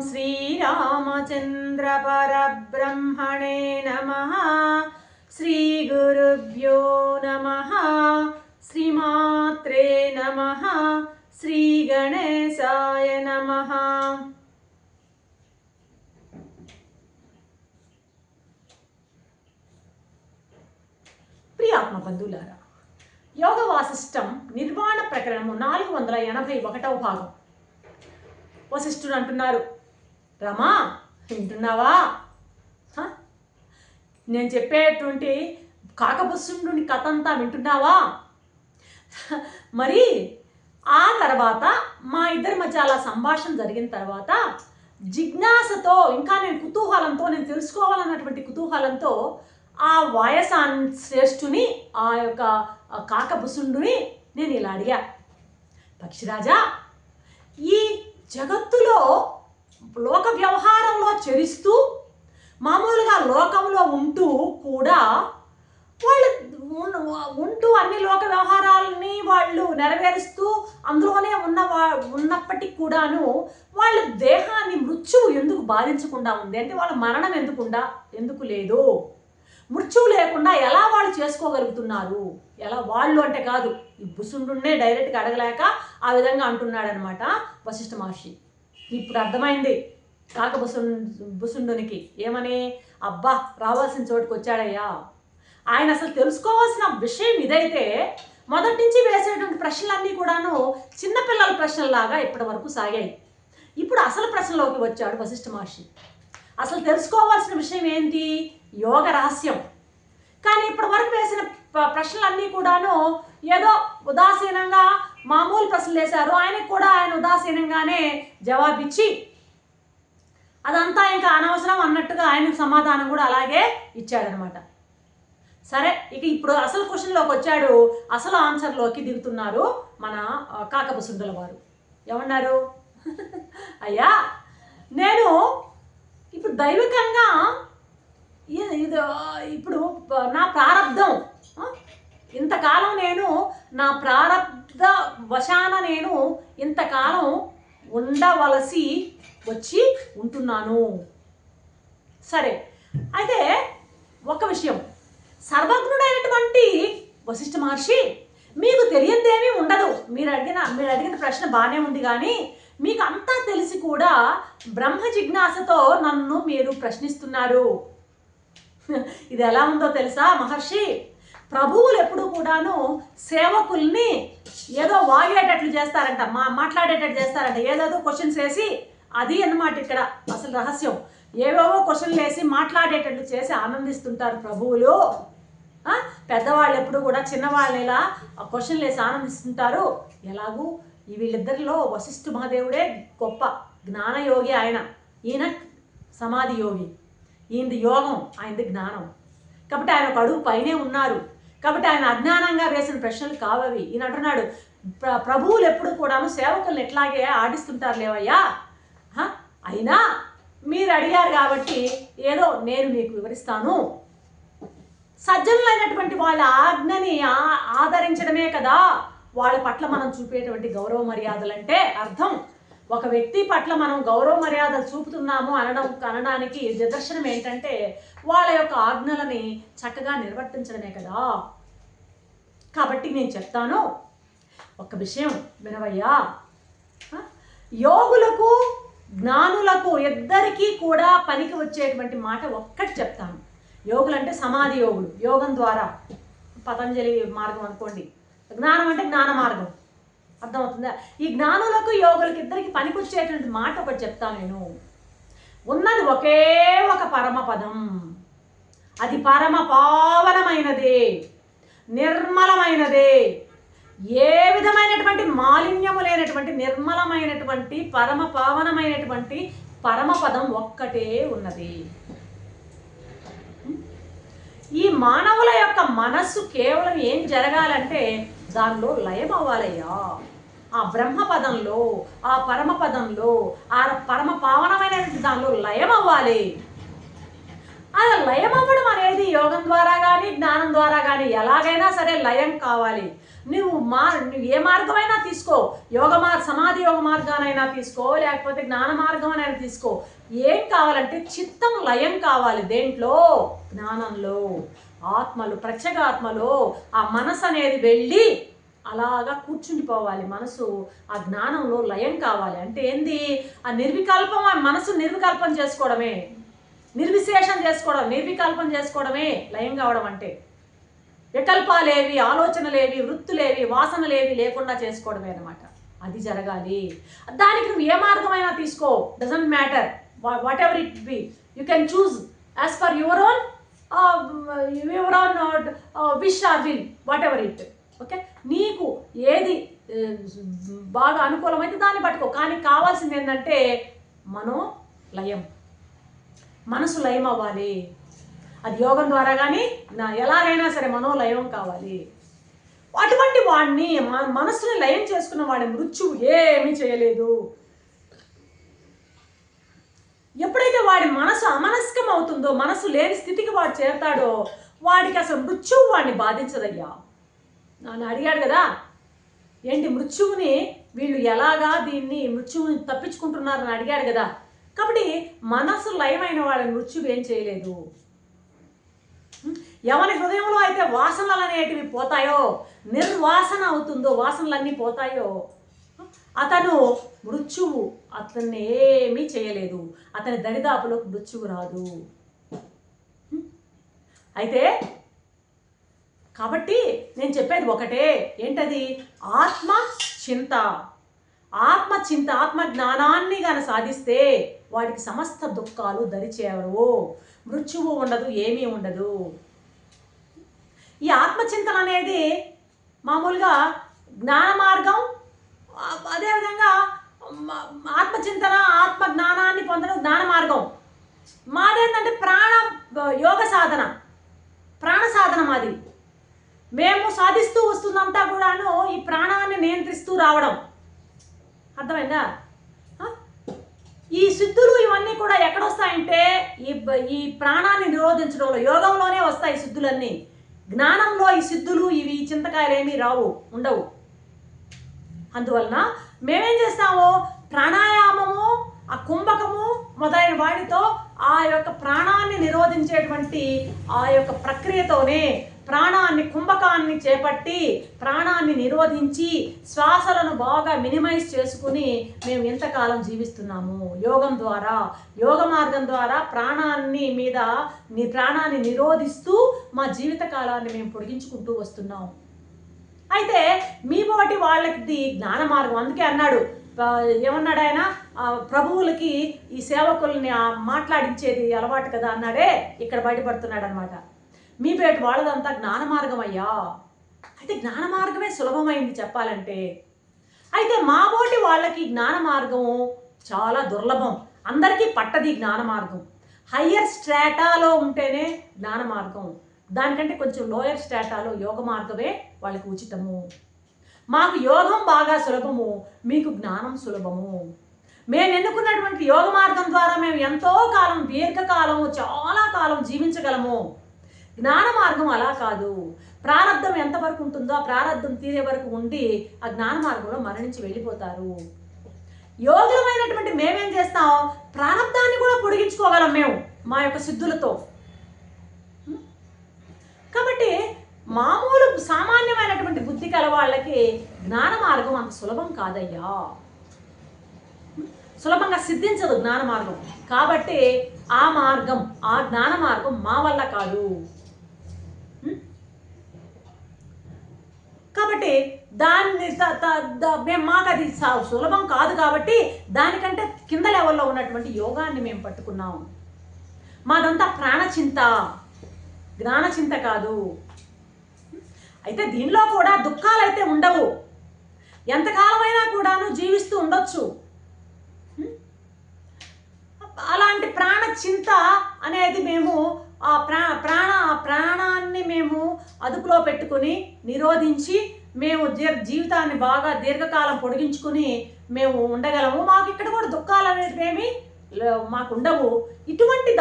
श्रीरामचंद्र परब्रह्मणे नमः। श्रीगुरुभ्यो नमः। श्रीमात्रे नमः। श्रीगणेशाय नमः। ప్రియాత్మ బంధువులారా, యోగ వాసిష్టం నిర్వాణ ప్రకరణము 481వ భాగం. వశిష్ఠుడు అంటున్నారు, రమా వింటున్నావా? నేను చెప్పేటువంటి కాకభస్సుండుని కథ అంతా వింటున్నావా? మరి ఆ తర్వాత మా ఇద్దరి మధ్య అలా సంభాషణ జరిగిన తర్వాత జిజ్ఞాసతో, ఇంకా నేను కుతూహలంతో, నేను తెలుసుకోవాలన్నటువంటి కుతూహలంతో ఆ వాయసాన్ శ్రేష్ఠుని, ఆ యొక్క కాకభుసుండుని నేను ఇలా అడిగా, పక్షిరాజా, ఈ జగత్తులో లోక వ్యవహారంలో చరిస్తూ మామూలుగా లోకంలో ఉంటూ కూడా వాళ్ళు ఉంటూ అన్ని లోక వ్యవహారాలని వాళ్ళు నెరవేరుస్తూ అందులోనే ఉన్నప్పటికీ కూడాను వాళ్ళ దేహాన్ని మృత్యువు ఎందుకు బాధించకుండా ఉంది అంటే వాళ్ళ మరణం ఎందుకు లేదు? మృత్యువు లేకుండా ఎలా వాళ్ళు చేసుకోగలుగుతున్నారు? ఎలా వాళ్ళు అంటే కాదు, ఈ భుసుండునే డైరెక్ట్గా అడగలేక ఆ విధంగా అంటున్నాడనమాట వశిష్ఠ మహర్షి. ఇప్పుడు అర్థమైంది భుసుండునికి ఏమని, అబ్బా రావాల్సిన చోటుకు వచ్చాడయ్యా. ఆయన అసలు తెలుసుకోవాల్సిన విషయం ఇదైతే మొదటి నుంచి వేసేటువంటి ప్రశ్నలన్నీ కూడాను చిన్నపిల్లల ప్రశ్నలాగా ఇప్పటి వరకు సాగాయి. ఇప్పుడు అసలు ప్రశ్నలోకి వచ్చాడు వశిష్ఠ మహర్షి. అసలు తెలుసుకోవాల్సిన విషయం ఏంటి? యోగ రహస్యం. కానీ ఇప్పటి వరకు వేసిన ప్రశ్నలన్నీ కూడాను ఏదో ఉదాసీనంగా మామూలు ప్రశ్నలు వేశారు. ఆయనకు కూడా ఆయన ఉదాసీనంగానే జవాబిచ్చి అదంతా ఇంకా అనవసరం అన్నట్టుగా ఆయనకు సమాధానం కూడా అలాగే ఇచ్చాడనమాట. సరే, ఇక ఇప్పుడు అసలు క్వశ్చన్లోకి వచ్చాడు. అసలు ఆన్సర్లోకి దిగుతున్నారు మన కాకభుసుండుల వారు. ఏమన్నారు? అయ్యా, నేను ఇప్పుడు దైవికంగా ఇప్పుడు నా ప్రారంధం, ఇంతకాలం నేను నా ప్రారంధ వశాన నేను ఇంతకాలం ఉండవలసి వచ్చి ఉంటున్నాను. సరే, అయితే ఒక విషయం, సర్వజ్ఞుడైనటువంటి వశిష్ఠ మహర్షి, మీకు తెలియదేమీ ఉండదు. మీరు అడిగిన ప్రశ్న బాగానే ఉంది, కానీ మీకు అంతా తెలిసి కూడా బ్రహ్మ జిజ్ఞాసతో నన్ను మీరు ప్రశ్నిస్తున్నారు. ఇది ఎలా ఉందో తెలుసా మహర్షి? ప్రభువులు ఎప్పుడు కూడాను సేవకుల్ని ఏదో వాగేటట్లు చేస్తారంట, మాట్లాడేటట్లు చేస్తారంట. ఏదేదో క్వశ్చన్స్ వేసి, అది అన్నమాట ఇక్కడ అసలు రహస్యం. ఏవేవో క్వశ్చన్లు వేసి మాట్లాడేటట్లు చేసి ఆనందిస్తుంటారు ప్రభువులు. పెద్దవాళ్ళు ఎప్పుడు కూడా చిన్నవాళ్ళని ఇలా క్వశ్చన్లు వేసి ఆనందిస్తుంటారు. ఎలాగూ వీళ్ళిద్దరిలో వశిష్ఠ మహాదేవుడే గొప్ప జ్ఞానయోగి. ఈయన సమాధి యోగి, ఈయనది యోగం, ఆయనది జ్ఞానం. కాబట్టి ఆయన ఒక అడుగు పైనే ఉన్నారు. కాబట్టి ఆయన అజ్ఞానంగా వేసిన ప్రశ్నలు కావవి. ఈయన అంటున్నాడు, ప్రభువులు ఎప్పుడు కూడాను సేవకులను ఎట్లాగే ఆడిస్తుంటారు లేవయ్యా. అయినా మీరు అడిగారు కాబట్టి ఏదో నేను మీకు వివరిస్తాను. సజ్జనులైనటువంటి వాళ్ళ ఆజ్ఞని ఆదరించడమే కదా వాళ్ళ పట్ల మనం చూపేటువంటి గౌరవ మర్యాదలంటే అర్థం. ఒక వ్యక్తి పట్ల మనం గౌరవ మర్యాదలు చూపుతున్నాము అనడానికి నిదర్శనం ఏంటంటే వాళ్ళ యొక్క ఆజ్ఞలని చక్కగా నిర్వర్తించడమే కదా. కాబట్టి నేను చెప్తాను, ఒక విషయం వినవయ్యా. యోగులకు జ్ఞానులకు ఇద్దరికీ కూడా పనికి వచ్చేటువంటి మాట ఒక్కటి చెప్తాను. యోగులు అంటే సమాధి యోగులు, యోగం ద్వారా పతంజలి మార్గం అనుకోండి. జ్ఞానం అంటే జ్ఞాన మార్గం. అర్థమవుతుందా? ఈ జ్ఞానులకు యోగులకు ఇద్దరికి పనికొచ్చేటువంటి మాట ఒకటి చెప్తాను నేను. ఉన్నది ఒకే ఒక పరమపదం. అది పరమ పావనమైనది, నిర్మలమైనది. ఏ విధమైనటువంటి మాలిన్యము లేనటువంటి నిర్మలమైనటువంటి పరమ పావనమైనటువంటి పరమపదం ఒక్కటే ఉన్నది. ఈ మానవుల యొక్క మనస్సు కేవలం ఏం జరగాలంటే దానిలో లయం అవ్వాలయ్యా. ఆ బ్రహ్మపదంలో, ఆ పరమపదంలో, ఆ పరమ పావనమైనటువంటి దానిలో లయం అవ్వాలి. అలా లయం అవ్వడం అనేది యోగం ద్వారా కానీ జ్ఞానం ద్వారా కానీ ఎలాగైనా సరే లయం కావాలి. నువ్వు ఏ మార్గమైనా తీసుకో, సమాధి యోగ మార్గానైనా తీసుకో, లేకపోతే జ్ఞాన మార్గం అయినా తీసుకో. ఏం కావాలంటే చిత్తం లయం కావాలి. దేంట్లో? జ్ఞానంలో. ఆత్మలు, ప్రత్యేగాత్మలో ఆ మనసు అనేది వెళ్ళి అలాగా కూర్చుండిపోవాలి. మనసు ఆ జ్ఞానంలో లయం కావాలి. అంటే ఏంది? ఆ నిర్వికల్పం, ఆ మనసు నిర్వికల్పం చేసుకోవడమే, నిర్విశేషం చేసుకోవడం, నిర్వికల్పం చేసుకోవడమే లయం కావడం అంటే. వికల్పాలేవి, ఆలోచనలేవి, వృత్తులేవి, వాసనలేవి లేకుండా చేసుకోవడమే అనమాట. అది జరగాలి. దానికి నువ్వు ఏ మార్గమైనా తీసుకో, doesn't matter, whatever it be, you can choose as per your own wish or will, whatever it. Okay, నీకు ఏది బాగా అనుకూలమైతే దాన్ని పట్టుకో. కానీ కావాల్సింది ఏంటంటే మనోలయం, మనసు లయం అవ్వాలి. అది యోగం ద్వారా కానీ ఎలాగైనా సరే మనోలయం కావాలి. అటువంటి వాడిని, మనసుని లయం చేసుకున్న వాడి మృత్యువు ఏమీ చేయలేదు. ఎప్పుడైతే వాడి మనసు అమనస్కం అవుతుందో, మనసు లేని స్థితికి వాడు చేరతాడో, వాడికి అసలు మృత్యువు వాడిని బాధించదయ్యా. నన్ను అడిగాడు కదా, ఏంటి మృత్యువుని వీళ్ళు ఎలాగా దీన్ని మృత్యువుని తప్పించుకుంటున్నారని అడిగాడు కదా. కాబట్టి మనసు లయమైన వాడిని మృత్యువు ఏం చేయలేదు. ఎవరి హృదయంలో అయితే వాసనలు అనేటివి పోతాయో, నిర్వాసన అవుతుందో, వాసనలన్నీ పోతాయో, అతను మృత్యువు అతన్ని ఏమీ చేయలేదు. అతని దరిదాపులోకి మృత్యువు రాదు. అయితే కాబట్టి నేను చెప్పేది ఒకటే, ఏంటది? ఆత్మ చింత. ఆత్మ జ్ఞానాన్ని కానీ సాధిస్తే వాడికి సమస్త దుఃఖాలు దరిచేవరు, మృత్యువు ఉండదు, ఏమీ ఉండదు. ఈ ఆత్మచింతన అనేది మామూలుగా జ్ఞాన మార్గం. అదేవిధంగా ఆత్మచింతన, ఆత్మ జ్ఞానాన్ని పొందడం జ్ఞాన మార్గం. మాదేంటంటే యోగ సాధన, ప్రాణ సాధన మాది. మేము సాధిస్తూ వస్తుందంతా కూడాను ఈ ప్రాణాన్ని నియంత్రిస్తూ రావడం. అర్థమైందా? ఈ సిద్ధులు ఇవన్నీ కూడా ఎక్కడొస్తాయంటే ఈ ప్రాణాన్ని నిరోధించడంలో, యోగంలోనే వస్తాయి సిద్ధులన్నీ. జ్ఞానంలో ఈ సిద్ధులు, ఇవి చింతకాయలు ఏమీ రావు, ఉండవు. అందువలన మేమేం చేస్తాము? ప్రాణాయామము, ఆ కుంభకము మొదలైన వాటితో ఆ యొక్క ప్రాణాన్ని నిరోధించేటువంటి ఆ యొక్క ప్రక్రియతోనే ప్రాణాన్ని, కుంభకాన్ని చేపట్టి ప్రాణాన్ని నిరోధించి శ్వాసలను బాగా మినిమైజ్ చేసుకుని మేము ఎంతకాలం జీవిస్తున్నాము. యోగం ద్వారా, యోగ మార్గం ద్వారా ప్రాణాన్ని నిరోధిస్తూ మా జీవిత కాలాన్ని మేము పొడిగించుకుంటూ వస్తున్నాం. అయితే మీ పోటీ వాళ్ళకి జ్ఞాన మార్గం. అందుకే అన్నాడు, ఏమన్నాడు ఆయన? ప్రభువులకి ఈ సేవకుల్ని మాట్లాడించేది అలవాటు కదా అన్నాడే, ఇక్కడ బయటపడుతున్నాడు అనమాట. మీ పేట వాళ్ళదంతా జ్ఞాన మార్గం అయ్యా. అయితే జ్ఞాన మార్గమే సులభమైంది చెప్పాలంటే. అయితే మా పోటీ వాళ్ళకి జ్ఞాన మార్గం చాలా దుర్లభం, అందరికీ పట్టది జ్ఞాన మార్గం. హయ్యర్ స్ట్రాటాలో ఉంటేనే జ్ఞాన మార్గం, దానికంటే కొంచెం లోయర్ స్ట్రాటాలో యోగ మార్గమే వాళ్ళకి ఉచితము. మాకు యోగం బాగా సులభము, మీకు జ్ఞానం సులభము. మేము ఎన్నుకున్నటువంటి యోగ మార్గం ద్వారా మేము ఎంతో కాలం, దీర్ఘకాలము, చాలా కాలం జీవించగలము. జ్ఞాన మార్గం అలా కాదు. ప్రారంధం ఎంతవరకు ఉంటుందో ఆ ప్రారంధం తీరే వరకు ఉండి ఆ జ్ఞాన మార్గంలో మరణించి వెళ్ళిపోతారు. యోగులమైనటువంటి మేమేం చేస్తాం? ప్రారంధాన్ని కూడా పొడిగించుకోగలం మేము మా యొక్క సిద్ధులతో. కాబట్టి మామూలు సామాన్యమైనటువంటి బుద్ధి కల వాళ్ళకి జ్ఞాన మార్గం అంత సులభం కాదయ్యా, సులభంగా సిద్ధించదు జ్ఞాన మార్గం. కాబట్టి ఆ జ్ఞాన మార్గం మా వల్ల కాదు. కాబట్టి దాన్ని మాకు అది సులభం కాదు. కాబట్టి దానికంటే కింద లెవెల్లో ఉన్నటువంటి యోగాన్ని మేము పట్టుకున్నాం. మాదంతా ప్రాణచింత, జ్ఞానచింత కాదు. అయితే దీనిలో కూడా దుఃఖాలు అయితే ఉండవు, ఎంతకాలమైనా కూడాను జీవిస్తూ ఉండొచ్చు. అలాంటి ప్రాణచింత అనేది మేము ఆ ప్రాణాన్ని మేము అదుపులో పెట్టుకుని నిరోధించి మేము జీవితాన్ని బాగా దీర్ఘకాలం పొడిగించుకుని మేము ఉండగలము. మాకు ఇక్కడ కూడా దుఃఖాలు అనేవి ఏమి మాకు ఉండవు. ఇటువంటి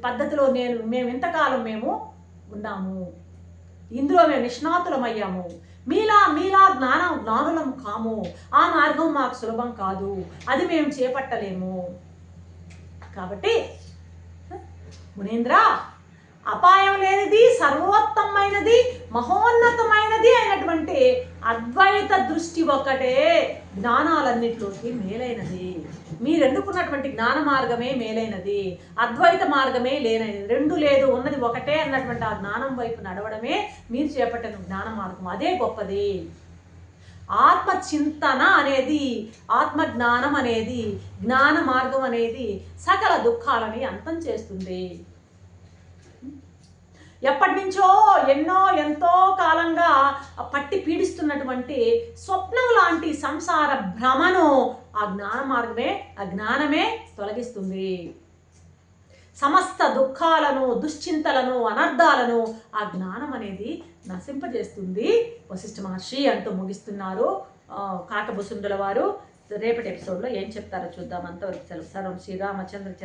పద్ధతిలో మేము ఇంతకాలం మేము ఉన్నాము. ఇందులో మేము నిష్ణాతులమయ్యాము. మీలా మీలా జ్ఞానులం కాము. ఆ మార్గం మాకు సులభం కాదు, అది మేము చేపట్టలేము. కాబట్టి మునీంద్ర, అపాయం లేనిది, సర్వోత్తమైనది, మహోన్నతమైనది అయినటువంటి అద్వైత దృష్టి ఒక్కటే జ్ఞానాలన్నిటిలోకి మేలైనది. మీరు ఎన్నుకున్నటువంటి జ్ఞాన మార్గమే మేలైనది, అద్వైత మార్గమే లేనది. రెండు లేదు, ఉన్నది ఒకటే అన్నటువంటి ఆ జ్ఞానం వైపు నడవడమే మీరు చేపట్టిన జ్ఞాన మార్గం, అదే గొప్పది. ఆత్మచింతన అనేది, ఆత్మజ్ఞానం అనేది, జ్ఞాన మార్గం అనేది సకల దుఃఖాలని అంతం చేస్తుంది. ఎప్పటి నుంచో ఎంతో కాలంగా పట్టి పీడిస్తున్నటువంటి స్వప్నం లాంటి సంసార భ్రమను ఆ జ్ఞాన మార్గమే, ఆ జ్ఞానమే తొలగిస్తుంది. సమస్త దుఃఖాలను, దుశ్చింతలను, అనర్థాలను ఆ జ్ఞానం అనేది నశింపజేస్తుంది వశిష్ఠ మహర్షి అంటూ ముగిస్తున్నారు కాకభుసుండుల వారు. రేపటి ఎపిసోడ్లో ఏం చెప్తారో చూద్దాం. అంతవరకు సెలవు. సర్వం శ్రీరామచంద్ర.